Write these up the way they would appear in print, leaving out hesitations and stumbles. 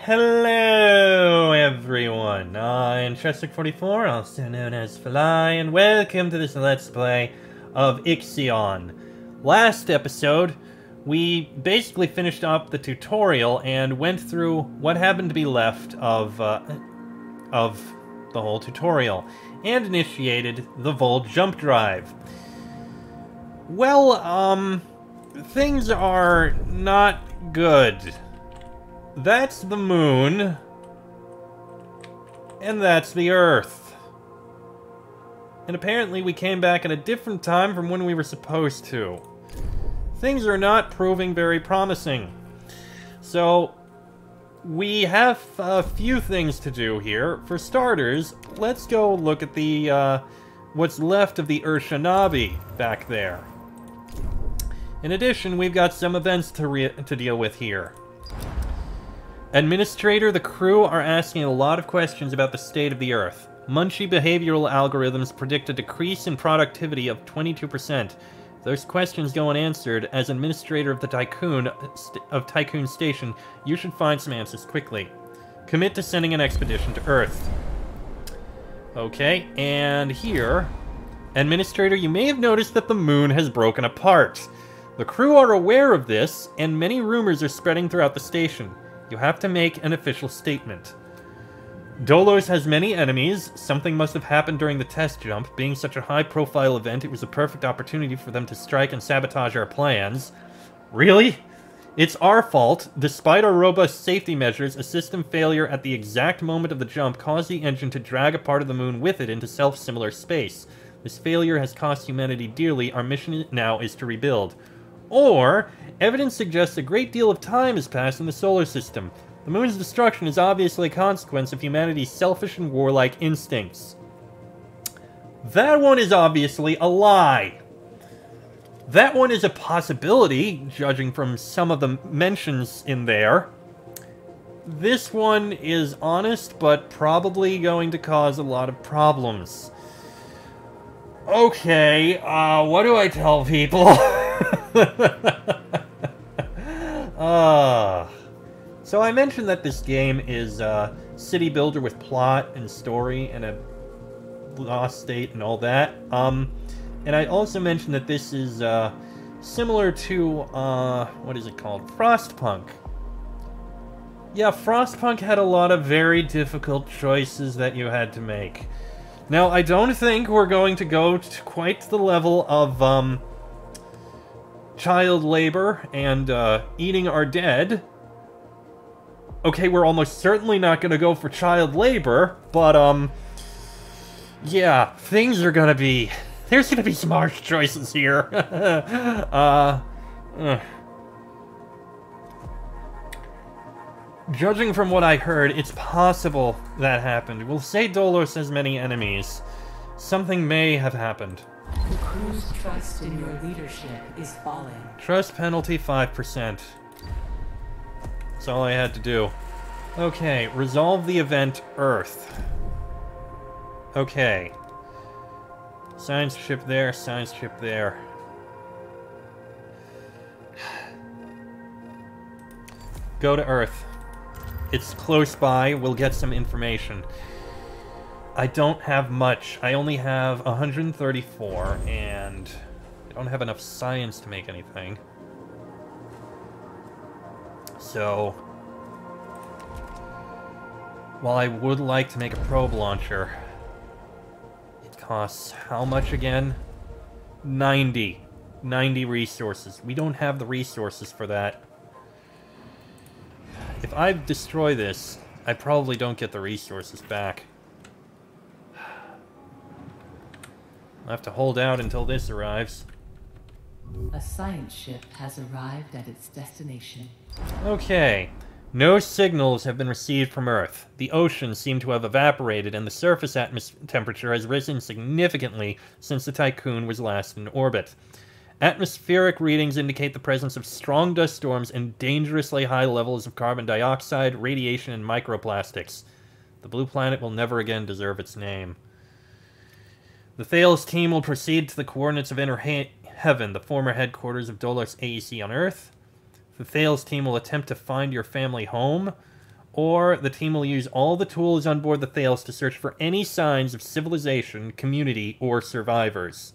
Hello everyone, I'm Chester44, also known as Fly, and welcome to this Let's Play of Ixion. Last episode, we basically finished up the tutorial and went through what happened to be left of the whole tutorial, and initiated the Vol jump drive. Well, things are not good. That's the moon, and that's the Earth. And apparently we came back at a different time from when we were supposed to. Things are not proving very promising. So, we have a few things to do here. For starters, let's go look at the, what's left of the Urshanabi back there. In addition, we've got some events to deal with here. Administrator, the crew are asking a lot of questions about the state of the Earth. Munchie behavioral algorithms predict a decrease in productivity of 22%. If those questions go unanswered, as administrator of the Tycoon Station, you should find some answers quickly. Commit to sending an expedition to Earth. Okay, and here... Administrator, you may have noticed that the moon has broken apart. The crew are aware of this, and many rumors are spreading throughout the station. You have to make an official statement. Dolos has many enemies. Something must have happened during the test jump. Being such a high-profile event, it was a perfect opportunity for them to strike and sabotage our plans. Really? It's our fault. Despite our robust safety measures, a system failure at the exact moment of the jump caused the engine to drag a part of the moon with it into self-similar space. This failure has cost humanity dearly. Our mission now is to rebuild. Or, evidence suggests a great deal of time has passed in the solar system. The moon's destruction is obviously a consequence of humanity's selfish and warlike instincts. That one is obviously a lie. That one is a possibility, judging from some of the mentions in there. This one is honest, but probably going to cause a lot of problems. Okay, what do I tell people? So I mentioned that this game is a city builder with plot and story and a lost state and all that. And I also mentioned that this is similar to, what is it called? Frostpunk. Yeah, Frostpunk had a lot of very difficult choices that you had to make. Now, I don't think we're going to go to quite the level of, child labor and eating our dead. Okay, we're almost certainly not going to go for child labor, but yeah, things are going to be... There's going to be some harsh choices here. Judging from what I heard, it's possible that happened. We'll say Dolos has many enemies. Something may have happened. The crew's trust in your leadership is falling. Trust penalty 5%. That's all I had to do. Okay, resolve the event Earth. Okay. Science ship there, science ship there. Go to Earth. It's close by, we'll get some information. I don't have much. I only have 134, and I don't have enough science to make anything. So, while I would like to make a probe launcher, it costs how much again? 90. 90 resources. We don't have the resources for that. If I destroy this, I probably don't get the resources back. I'll have to hold out until this arrives. A science ship has arrived at its destination. Okay. No signals have been received from Earth. The oceans seem to have evaporated, and the surface temperature has risen significantly since the Tycoon was last in orbit. Atmospheric readings indicate the presence of strong dust storms and dangerously high levels of carbon dioxide, radiation, and microplastics. The blue planet will never again deserve its name. The Thales team will proceed to the coordinates of Inner Heaven, the former headquarters of Dolos AEC on Earth. The Thales team will attempt to find your family home. Or the team will use all the tools on board the Thales to search for any signs of civilization, community, or survivors.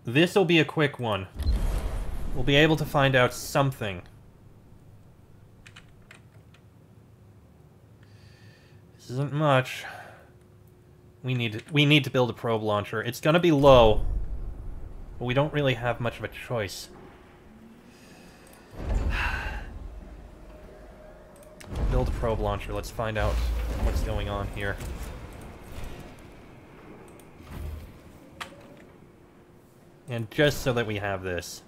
This'll be a quick one. We'll be able to find out something. This isn't much. We need to build a probe launcher. It's gonna be low, but we don't really have much of a choice. Build a probe launcher. Let's find out what's going on here. And just so that we have this.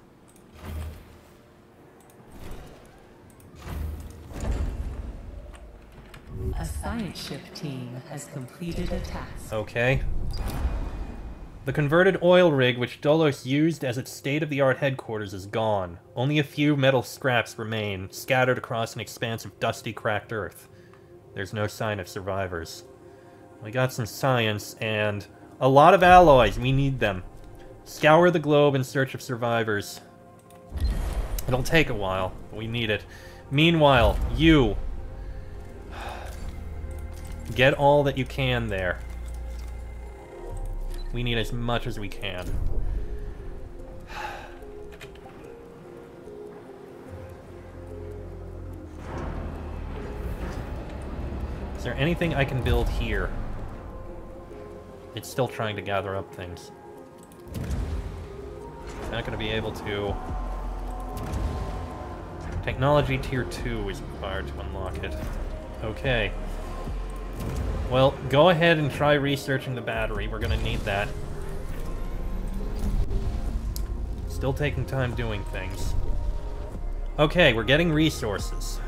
A science ship team has completed a task. Okay. The converted oil rig which Dolos used as its state-of-the-art headquarters is gone. Only a few metal scraps remain, scattered across an expanse of dusty, cracked earth. There's no sign of survivors. We got some science, and a lot of alloys. We need them. Scour the globe in search of survivors. It'll take a while, but we need it. Meanwhile, you... get all that you can there. We need as much as we can. Is there anything I can build here? It's still trying to gather up things. It's not going to be able to... Technology Tier 2 is required to unlock it. Okay. Well, go ahead and try researching the battery. We're gonna need that. Still taking time doing things. Okay, we're getting resources.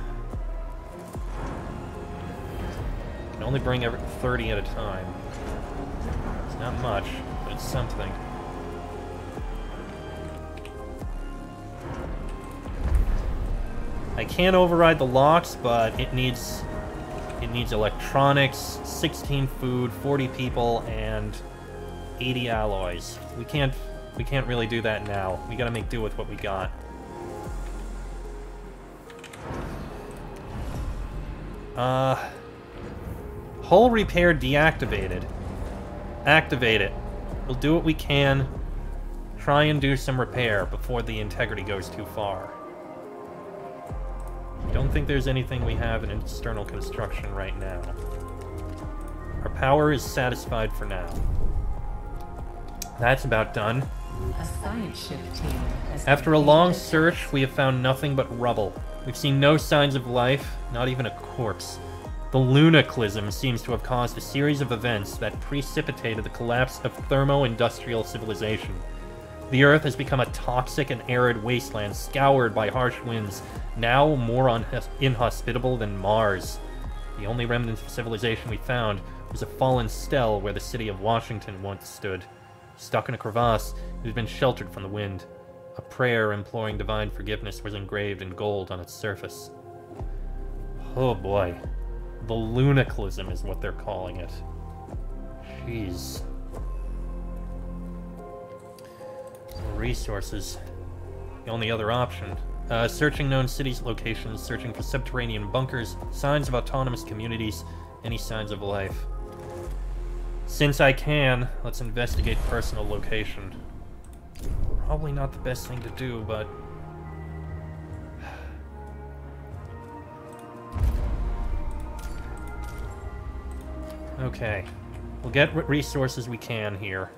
Can only bring 30 at a time. It's not much, but it's something. I can override the locks, but it needs electronics, 16 food, 40 people, and 80 alloys. We can't really do that now. We gotta make do with what we got. Hull repair deactivated. Activate it. We'll do what we can. Try and do some repair before the integrity goes too far. Don't think there's anything we have in external construction right now. Our power is satisfied for now. That's about done. A science ship team has After a long search, we have found nothing but rubble. We've seen no signs of life, not even a corpse. The lunaclism seems to have caused a series of events that precipitated the collapse of thermo-industrial civilization. The Earth has become a toxic and arid wasteland scoured by harsh winds, now more inhospitable than Mars. The only remnants of civilization we found was a fallen stele where the city of Washington once stood. Stuck in a crevasse, it had been sheltered from the wind. A prayer imploring divine forgiveness was engraved in gold on its surface. Oh boy. The lunaclism is what they're calling it. Jeez. Resources. The only other option. Searching known cities' locations, searching for subterranean bunkers, signs of autonomous communities, any signs of life. Since I can, let's investigate personal location. Probably not the best thing to do, but... Okay. We'll get what resources we can here.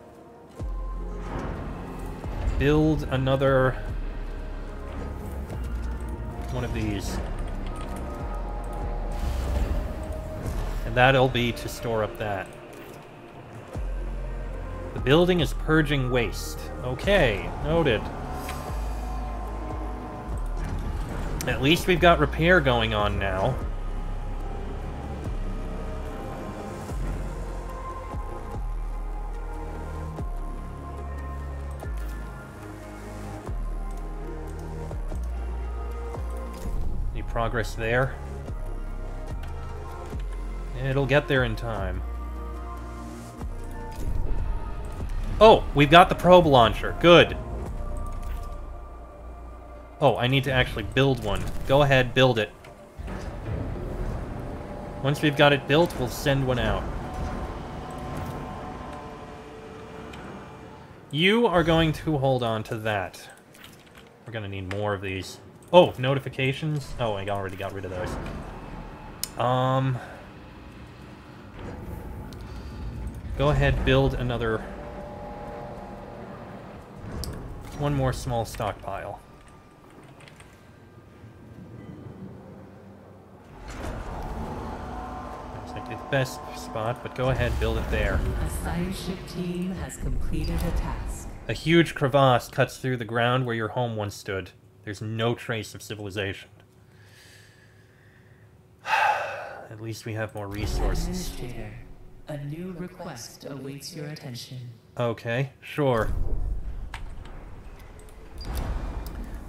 Build another... one of these. And that'll be to store up that. The building is purging waste. Okay, noted. At least we've got repair going on now. Any progress there? It'll get there in time. Oh, we've got the probe launcher. Good. Oh, I need to actually build one. Go ahead, build it. Once we've got it built, we'll send one out. You are going to hold on to that. We're going to need more of these. Oh, notifications? Oh, I already got rid of those. Go ahead, build another... one more small stockpile. That's like the best spot, but go ahead, build it there. A science ship team has completed a task. A huge crevasse cuts through the ground where your home once stood. There's no trace of civilization. At least we have more resources. Administrator, a new request awaits your attention. Okay, sure.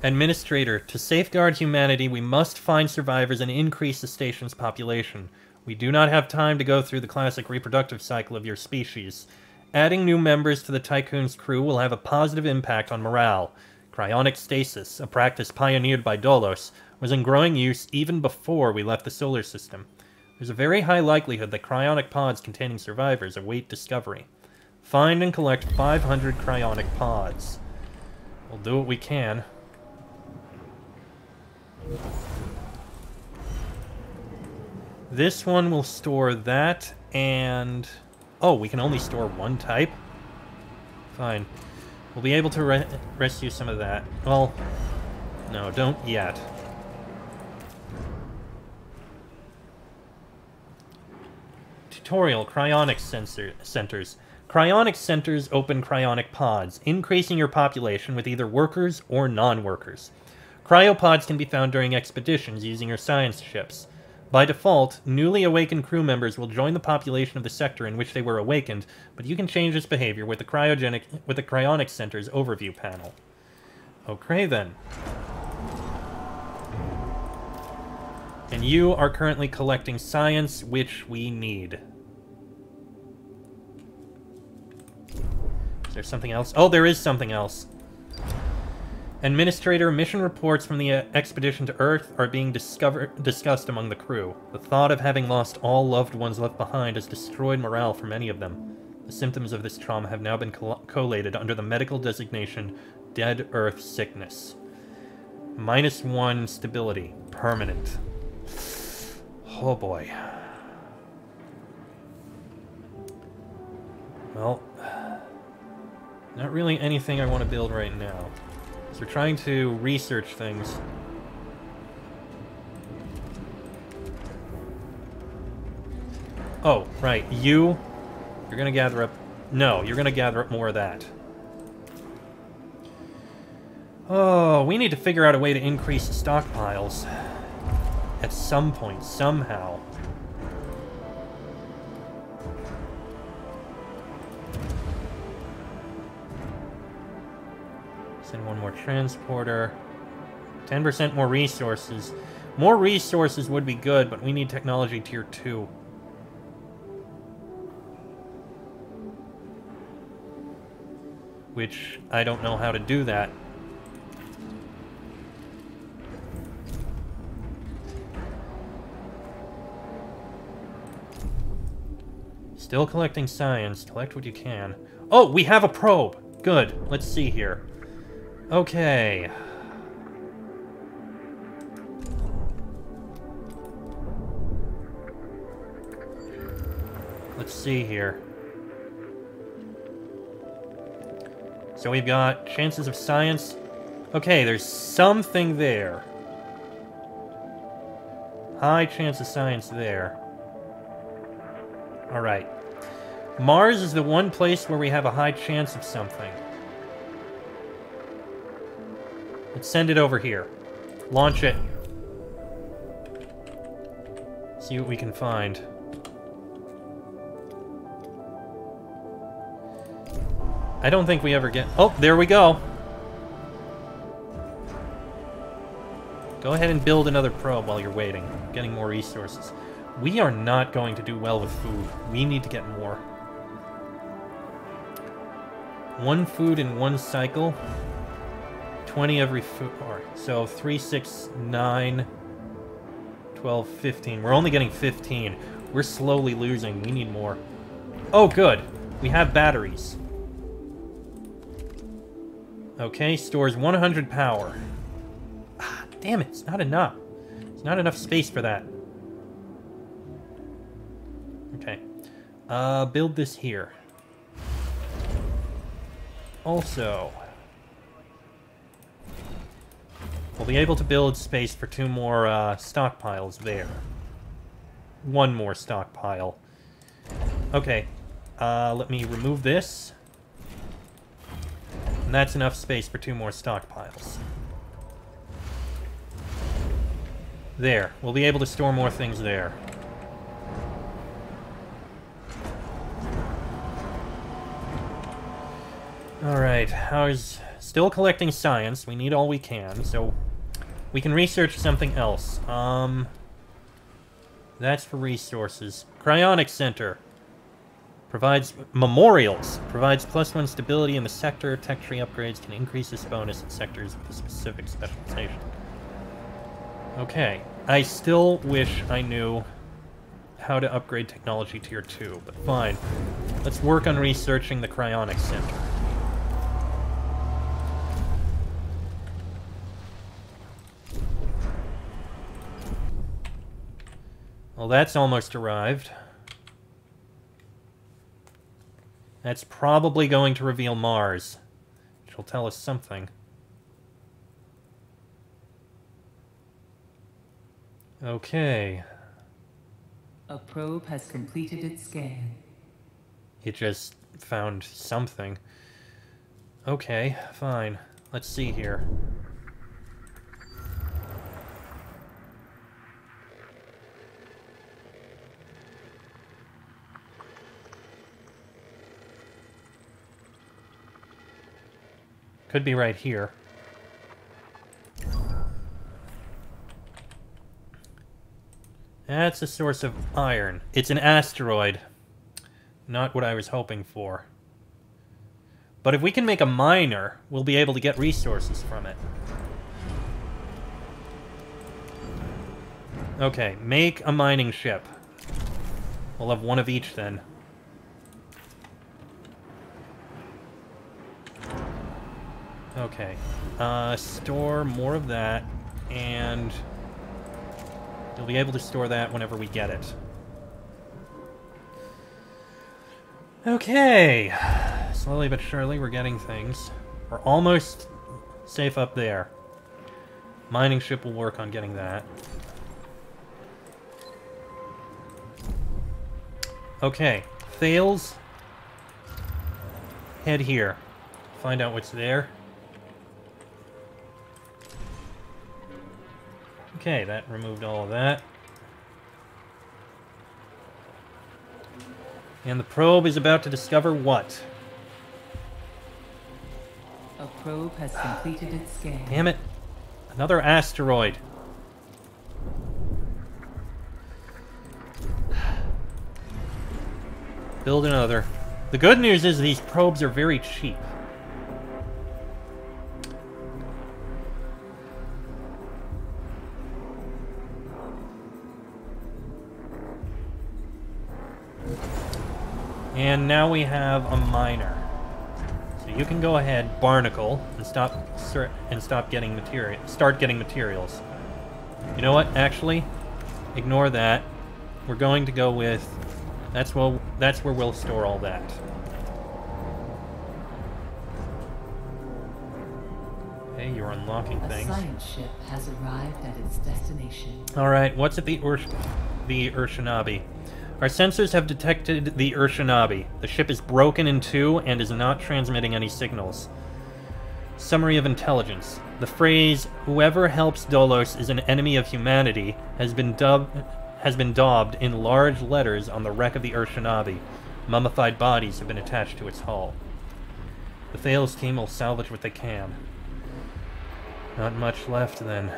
Administrator, to safeguard humanity, we must find survivors and increase the station's population. We do not have time to go through the classic reproductive cycle of your species. Adding new members to the Tycoon's crew will have a positive impact on morale. Cryonic stasis, a practice pioneered by Dolos, was in growing use even before we left the solar system. There's a very high likelihood that cryonic pods containing survivors await discovery. Find and collect 500 cryonic pods. We'll do what we can. This one will store that, and... oh, we can only store one type? Fine. We'll be able to rescue some of that. Well, no, don't yet. Tutorial, Cryonic Centers. Cryonic Centers open cryonic pods, increasing your population with either workers or non-workers. Cryopods can be found during expeditions using your science ships. By default, newly awakened crew members will join the population of the sector in which they were awakened, but you can change this behavior with the Cryonic Center's overview panel. Okay, then. And you are currently collecting science, which we need. Is there something else? Oh, there is something else. Administrator, mission reports from the expedition to Earth are being discussed among the crew. The thought of having lost all loved ones left behind has destroyed morale for many of them. The symptoms of this trauma have now been collated under the medical designation Dead Earth Sickness. -1 stability. Permanent. Oh boy. Well, not really anything I want to build right now. So we're trying to research things. Oh, right. You're gonna gather up... no, you're gonna gather up more of that. Oh, we need to figure out a way to increase the stockpiles. At some point, somehow. Send one more transporter. 10% more resources. More resources would be good, but we need technology tier 2. Which, I don't know how to do that. Still collecting science. Collect what you can. Oh, we have a probe! Good. Let's see here. Okay. Let's see here. So we've got chances of science. Okay, there's something there. High chance of science there. Alright. Mars is the one place where we have a high chance of something. Let's send it over here. Launch it. See what we can find. I don't think we ever get... oh, there we go. Go ahead and build another probe while you're waiting. Getting more resources. We are not going to do well with food. We need to get more. 1 food in 1 cycle. 20 every 4. So 3, 6, 9, 12, 15. We're only getting 15. We're slowly losing. We need more. Oh, good. We have batteries. Okay, stores 100 power. Ah, damn it. It's not enough. It's not enough space for that. Okay. Build this here. Also, we'll be able to build space for 2 more stockpiles there. 1 more stockpile. Okay, let me remove this. And that's enough space for 2 more stockpiles. There, we'll be able to store more things there. Alright, how's... Still collecting science. We need all we can, so... We can research something else. That's for resources. Cryonic Center. Provides memorials. Provides +1 stability in the sector. Tech tree upgrades can increase this bonus in sectors with a specific specialization. Okay. I still wish I knew how to upgrade technology tier 2, but fine. Let's work on researching the Cryonic Center. Well, that's almost arrived. That's probably going to reveal Mars, which will tell us something. Okay. A probe has completed its scan. It just found something. Okay, fine. Let's see here. Could be right here. That's a source of iron. It's an asteroid. Not what I was hoping for. But if we can make a miner, we'll be able to get resources from it. Okay, make a mining ship. We'll have 1 of each then. Okay. Store more of that, and you'll be able to store that whenever we get it. Okay. Slowly but surely, we're getting things. We're almost safe up there. Mining ship will work on getting that. Okay. Fails. Head here. Find out what's there. Okay, that removed all of that. And the probe is about to discover what? A probe has completed its scan. Damn it. Another asteroid. Build another. The good news is these probes are very cheap. And now we have a miner. So you can go ahead, barnacle, and start getting materials. You know what? Actually, ignore that. We're going to go with that's where we'll store all that. Okay, you're unlocking things. A science ship has arrived at its destination. All right, what's at the Urshanabi? Our sensors have detected the Urshanabi. The ship is broken in 2 and is not transmitting any signals. Summary of intelligence. The phrase, "Whoever helps Dolos is an enemy of humanity," has been daubed in large letters on the wreck of the Urshanabi. Mummified bodies have been attached to its hull. The Thales team will salvage what they can. Not much left, then.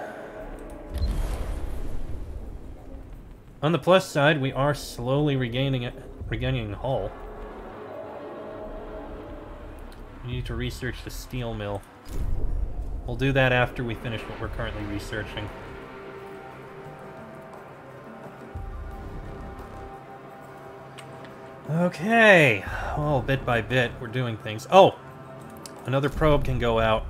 On the plus side, we are slowly regaining hull. We need to research the steel mill. We'll do that after we finish what we're currently researching. Okay. Well, bit by bit, we're doing things. Oh! Another probe can go out.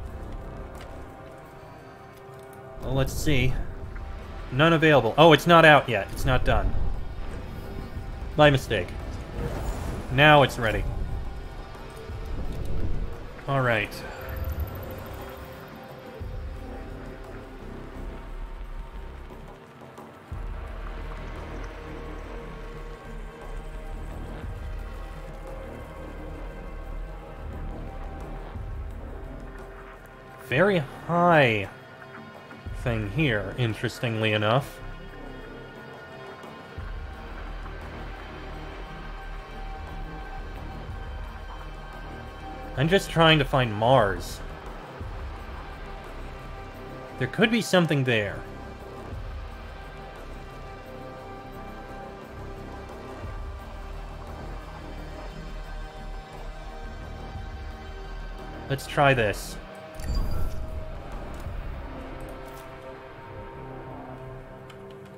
Well, let's see. None available. Oh, it's not out yet. It's not done. My mistake. Now it's ready. Alright. Very high thing here, interestingly enough. I'm just trying to find Mars. There could be something there. Let's try this.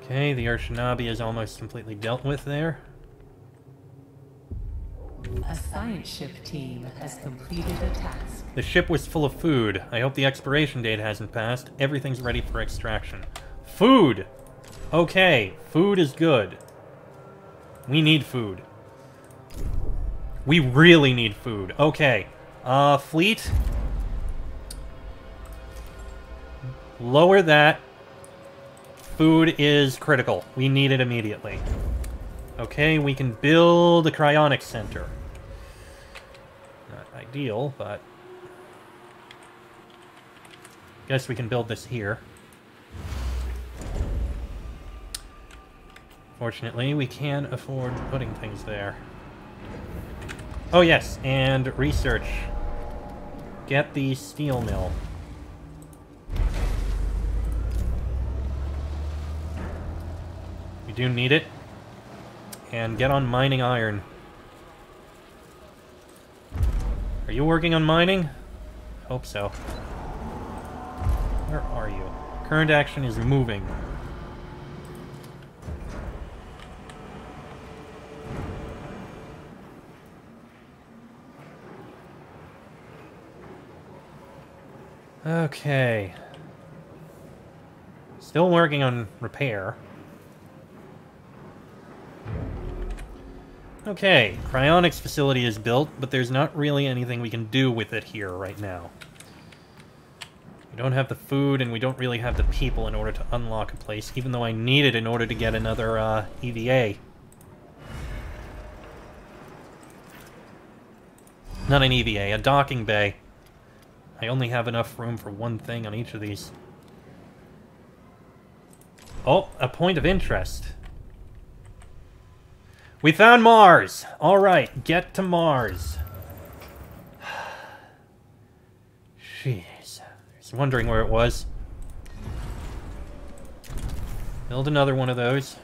Okay, the Urshinabi is almost completely dealt with there. A science ship team has completed a task. The ship was full of food. I hope the expiration date hasn't passed. Everything's ready for extraction. Food! Okay, food is good. We need food. We really need food. Okay. Fleet. Lower that. Food is critical. We need it immediately. Okay, we can build a cryonics center. Not ideal, but... guess we can build this here. Fortunately, we can afford putting things there. Oh yes, and research. Get the steel mill. We do need it. And get on mining iron. Are you working on mining? Hope so. Where are you? Current action is moving. Okay. Still working on repair. Okay, cryonics facility is built, but there's not really anything we can do with it here right now. We don't have the food, and we don't really have the people in order to unlock a place, even though I need it in order to get another EVA. Not an EVA, a docking bay. I only have enough room for one thing on each of these. Oh, a point of interest. We found Mars! Alright, get to Mars. Jeez. I was wondering where it was. Build another one of those.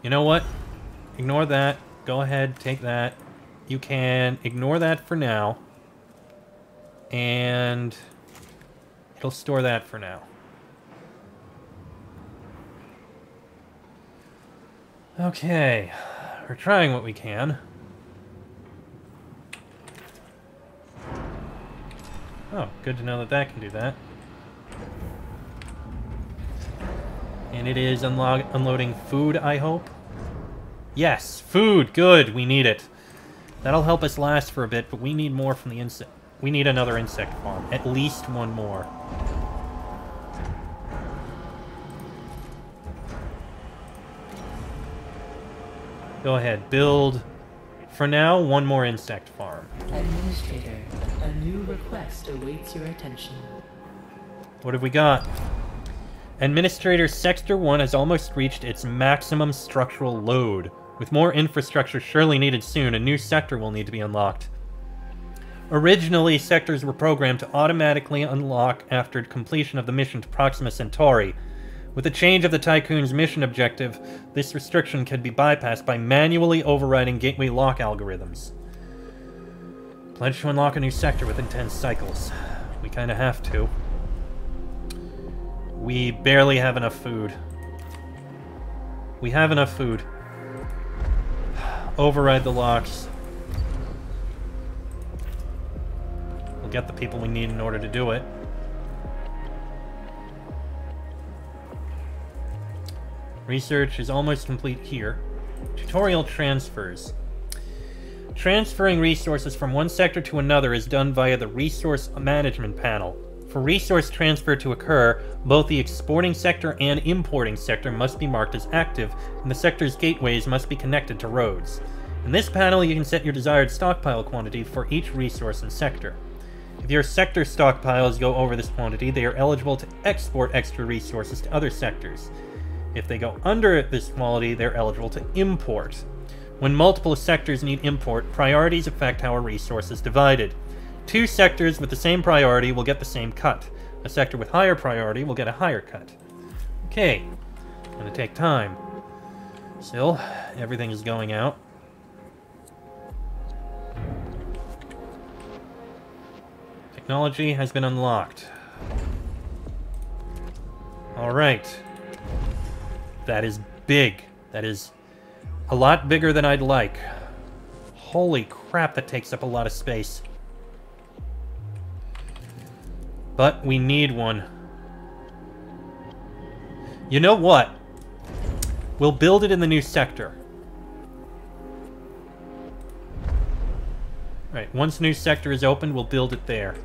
You know what? Ignore that. Go ahead, take that. You can ignore that for now. And it'll store that for now. Okay, we're trying what we can. Oh, good to know that that can do that. And it is unloading food, I hope. Yes, food, good, we need it. That'll help us last for a bit, but we need more from the insect. We need another insect farm, at least one more. Go ahead, build, for now, one more insect farm. Administrator, a new request awaits your attention. What have we got? Administrator Sector 1 has almost reached its maximum structural load. With more infrastructure surely needed soon, a new sector will need to be unlocked. Originally, sectors were programmed to automatically unlock after completion of the mission to Proxima Centauri. With the change of the Tycoon's mission objective, this restriction can be bypassed by manually overriding gateway lock algorithms. Pledge to unlock a new sector within 10 cycles. We kinda have to. We barely have enough food. We have enough food. Override the locks. We'll get the people we need in order to do it. Research is almost complete here. Tutorial transfers. Transferring resources from one sector to another is done via the Resource Management panel. For resource transfer to occur, both the exporting sector and importing sector must be marked as active, and the sector's gateways must be connected to roads. In this panel, you can set your desired stockpile quantity for each resource and sector. If your sector stockpiles go over this quantity, they are eligible to export extra resources to other sectors. If they go under this quality, they're eligible to import. When multiple sectors need import, priorities affect how a resource is divided. 2 sectors with the same priority will get the same cut. A sector with higher priority will get a higher cut. Okay, it's gonna take time. Still, everything is going out. Technology has been unlocked. Alright. That is big. That is a lot bigger than I'd like. Holy crap, that takes up a lot of space. But we need one. You know what? We'll build it in the new sector. Right, once new sector is opened, we'll build it there.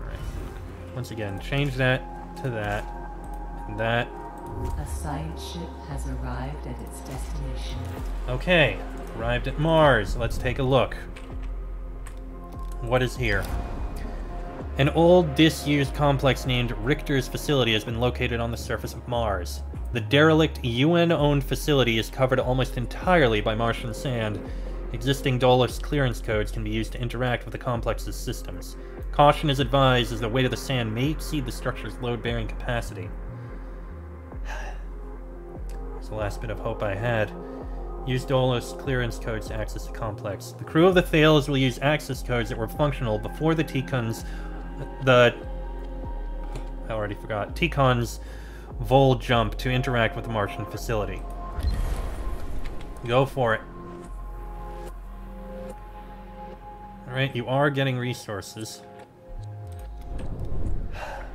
Alright. Once again, change that to that. And that. A science ship has arrived at its destination. Okay, arrived at Mars. Let's take a look. What is here? An old, disused complex named Richter's facility has been located on the surface of Mars. The derelict, UN-owned facility is covered almost entirely by Martian sand. Existing Dolus clearance codes can be used to interact with the complex's systems. Caution is advised as the weight of the sand may exceed the structure's load-bearing capacity. It's the last bit of hope I had. Use Dolus clearance codes to access the complex. The crew of the Thales will use access codes that were functional before the Ticon's... I already forgot. Ticon's Vol jump to interact with the Martian facility. Go for it. Alright, you are getting resources.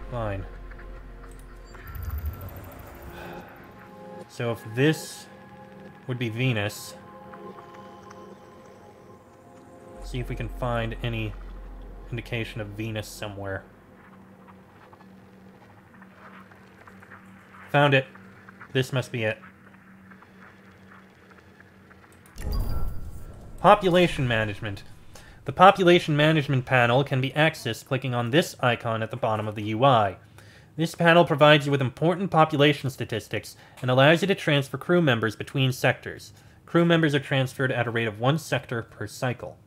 Fine. So if this would be Venus, see if we can find any indication of Venus somewhere. Found it. This must be it. Population management. The population management panel can be accessed clicking on this icon at the bottom of the UI. This panel provides you with important population statistics and allows you to transfer crew members between sectors. Crew members are transferred at a rate of 1 sector per cycle.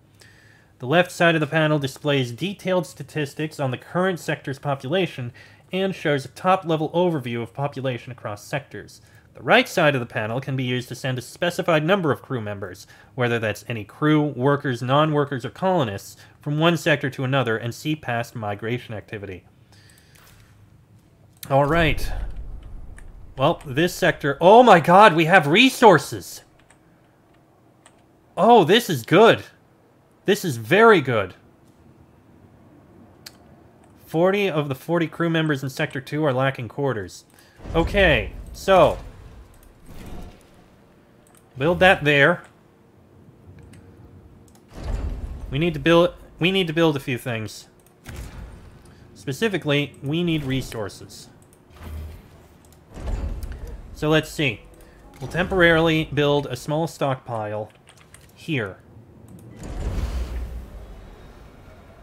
The left side of the panel displays detailed statistics on the current sector's population and shows a top-level overview of population across sectors. The right side of the panel can be used to send a specified number of crew members, whether that's any crew, workers, non-workers, or colonists, from one sector to another and see past migration activity. Alright. Well, this sector... Oh my god, we have resources! Oh, this is good. This is very good. 40 of the 40 crew members in Sector 2 are lacking quarters. Okay, so... build that there. We need to build a few things. Specifically, we need resources. So let's see. We'll temporarily build a small stockpile here.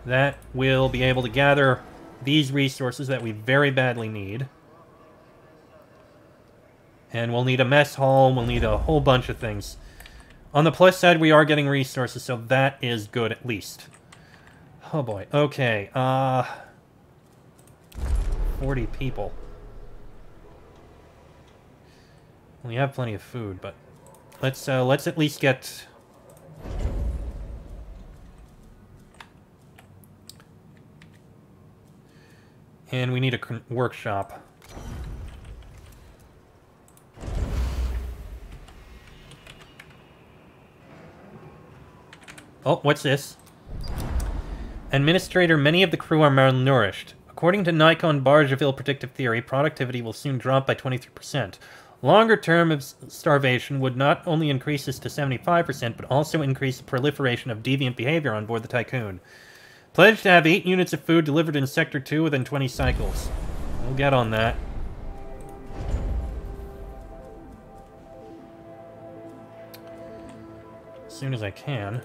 That will be able to gather these resources that we very badly need. And we'll need a mess hall, we'll need a whole bunch of things. On the plus side, we are getting resources, so that is good at least. Oh boy, okay, 40 people. We have plenty of food, but let's at least get... And we need a workshop. Oh, what's this? Administrator, many of the crew are malnourished. According to Nikon Bargeville predictive theory, productivity will soon drop by 23%. Longer term of starvation would not only increase this to 75%, but also increase the proliferation of deviant behavior on board the Tycoon. Pledge to have 8 units of food delivered in Sector 2 within 20 cycles. We'll get on that. As soon as I can.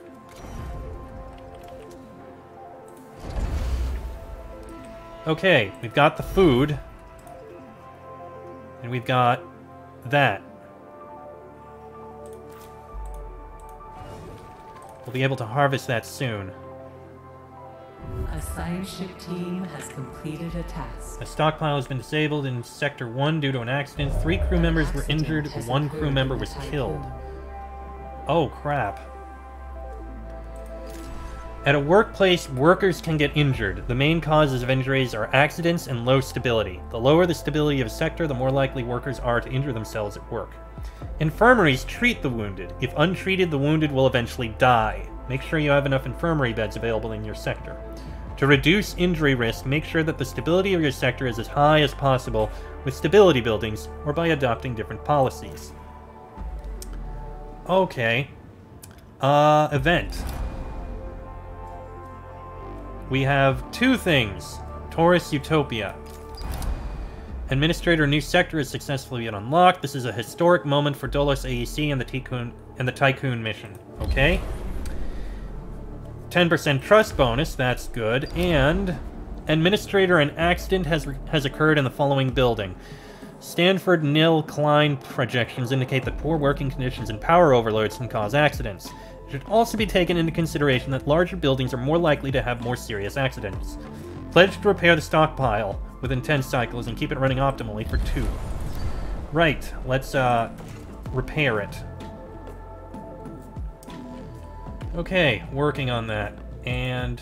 Okay, we've got the food. And we've got that. We'll be able to harvest that soon. A science ship team has completed a task. A stockpile has been disabled in Sector 1 due to an accident. 3 crew members were injured, 1 crew member was killed. Oh, crap. At a workplace, workers can get injured. The main causes of injuries are accidents and low stability. The lower the stability of a sector, the more likely workers are to injure themselves at work. Infirmaries treat the wounded. If untreated, the wounded will eventually die. Make sure you have enough infirmary beds available in your sector. To reduce injury risk, make sure that the stability of your sector is as high as possible with stability buildings or by adopting different policies. Okay. Event. We have 2 things. Taurus Utopia. Administrator, new sector is successfully been unlocked. This is a historic moment for Dolos AEC and the Tycoon mission. Okay. 10% trust bonus, that's good. And Administrator, an accident has occurred in the following building. Stanford Nil Klein projections indicate that poor working conditions and power overloads can cause accidents. It should also be taken into consideration that larger buildings are more likely to have more serious accidents. Pledge to repair the stockpile within 10 cycles and keep it running optimally for 2. Right, let's repair it. Okay, working on that. And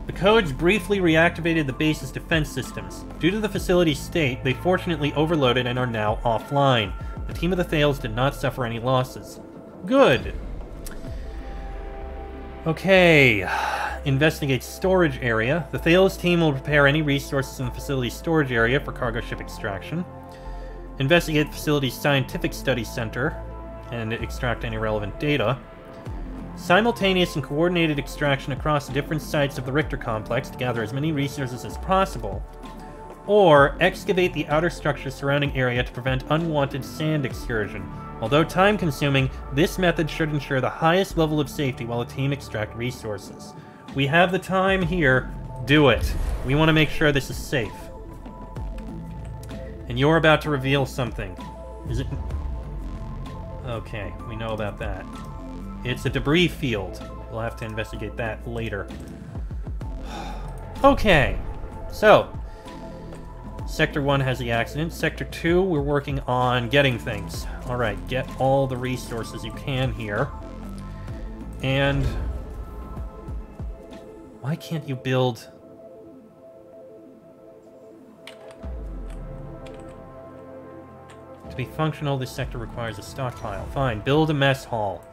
the codes briefly reactivated the base's defense systems. Due to the facility's state, they fortunately overloaded and are now offline. The team of the Thales did not suffer any losses. Good. Okay. Investigate storage area. The Thales team will prepare any resources in the facility's storage area for cargo ship extraction. Investigate the facility's scientific studies center and extract any relevant data. Simultaneous and coordinated extraction across the different sites of the Richter complex to gather as many resources as possible. Or excavate the outer structure surrounding area to prevent unwanted sand excursion. Although time-consuming, this method should ensure the highest level of safety while the team extract resources. We have the time here. Do it. We want to make sure this is safe. And you're about to reveal something. Is it... Okay, we know about that. It's a debris field. We'll have to investigate that later. Okay, so... Sector 1 has the accident. Sector 2, we're working on getting things. Alright, get all the resources you can here. And... why can't you build... To be functional, this sector requires a stockpile. Fine, build a mess hall.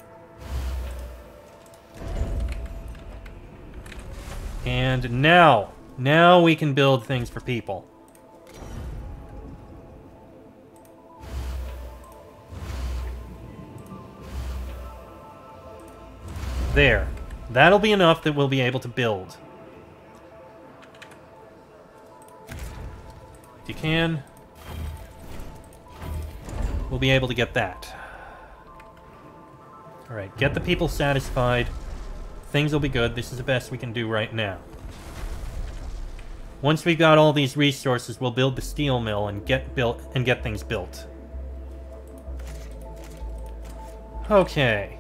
And now we can build things for people. There. That'll be enough that we'll be able to build. If you can, we'll be able to get that. Alright, get the people satisfied. Things will be good. This is the best we can do right now. Once we've got all these resources, we'll build the steel mill and get things built. Okay.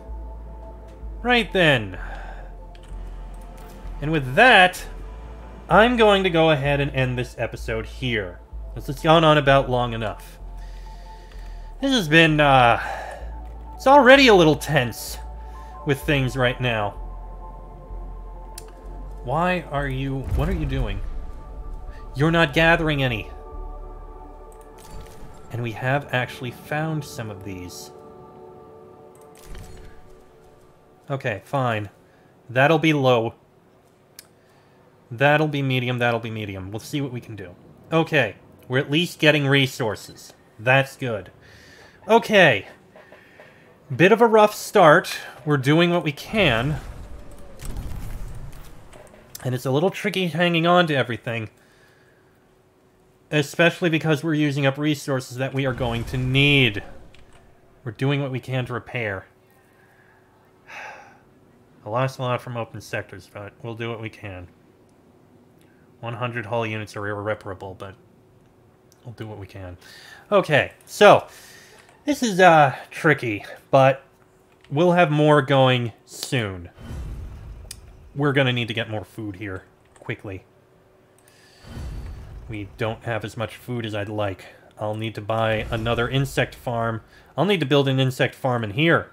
Right then. And with that, I'm going to go ahead and end this episode here. This has gone on about long enough. This has been, it's already a little tense with things right now. What are you doing? You're not gathering any. And we have actually found some of these. Okay, fine. That'll be low. That'll be medium, that'll be medium. We'll see what we can do. Okay, we're at least getting resources. That's good. Okay. Bit of a rough start. We're doing what we can. And it's a little tricky hanging on to everything. Especially because we're using up resources that we are going to need. We're doing what we can to repair. I lost a lot from open sectors, but we'll do what we can. 100 hull units are irreparable, but we'll do what we can. Okay, so this is tricky, but we'll have more going soon. We're going to need to get more food here quickly. We don't have as much food as I'd like. I'll need to buy another insect farm. I'll need to build an insect farm in here.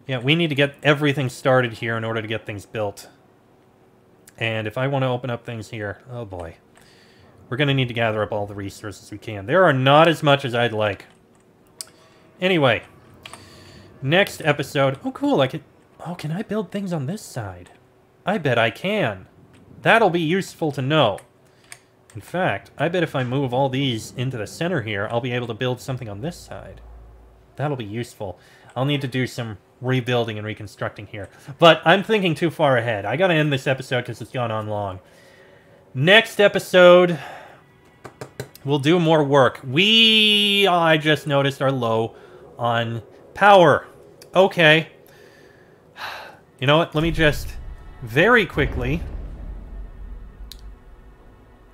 Yeah, we need to get everything started here in order to get things built. And if I want to open up things here, oh boy. We're going to need to gather up all the resources we can. There are not as much as I'd like. Anyway. Next episode. Oh, cool. Oh, can I build things on this side? I bet I can. That'll be useful to know. In fact, I bet if I move all these into the center here, I'll be able to build something on this side. That'll be useful. I'll need to do some rebuilding and reconstructing here. But I'm thinking too far ahead. I gotta end this episode because it's gone on long. Next episode, we'll do more work. I just noticed, are low on power. Okay. You know what? Let me just very quickly.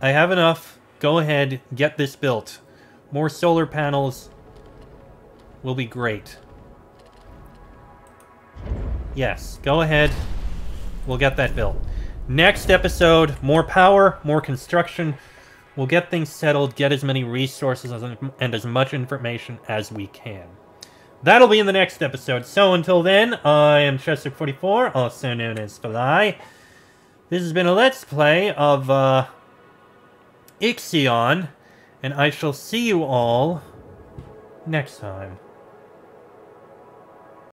I have enough. Go ahead, get this built. More solar panels will be great. Yes, go ahead. We'll get that built. Next episode, more power, more construction. We'll get things settled, get as many resources and as much information as we can. That'll be in the next episode. So until then, I am Chester44, also known as Fly. This has been a Let's Play of Ixion, and I shall see you all next time.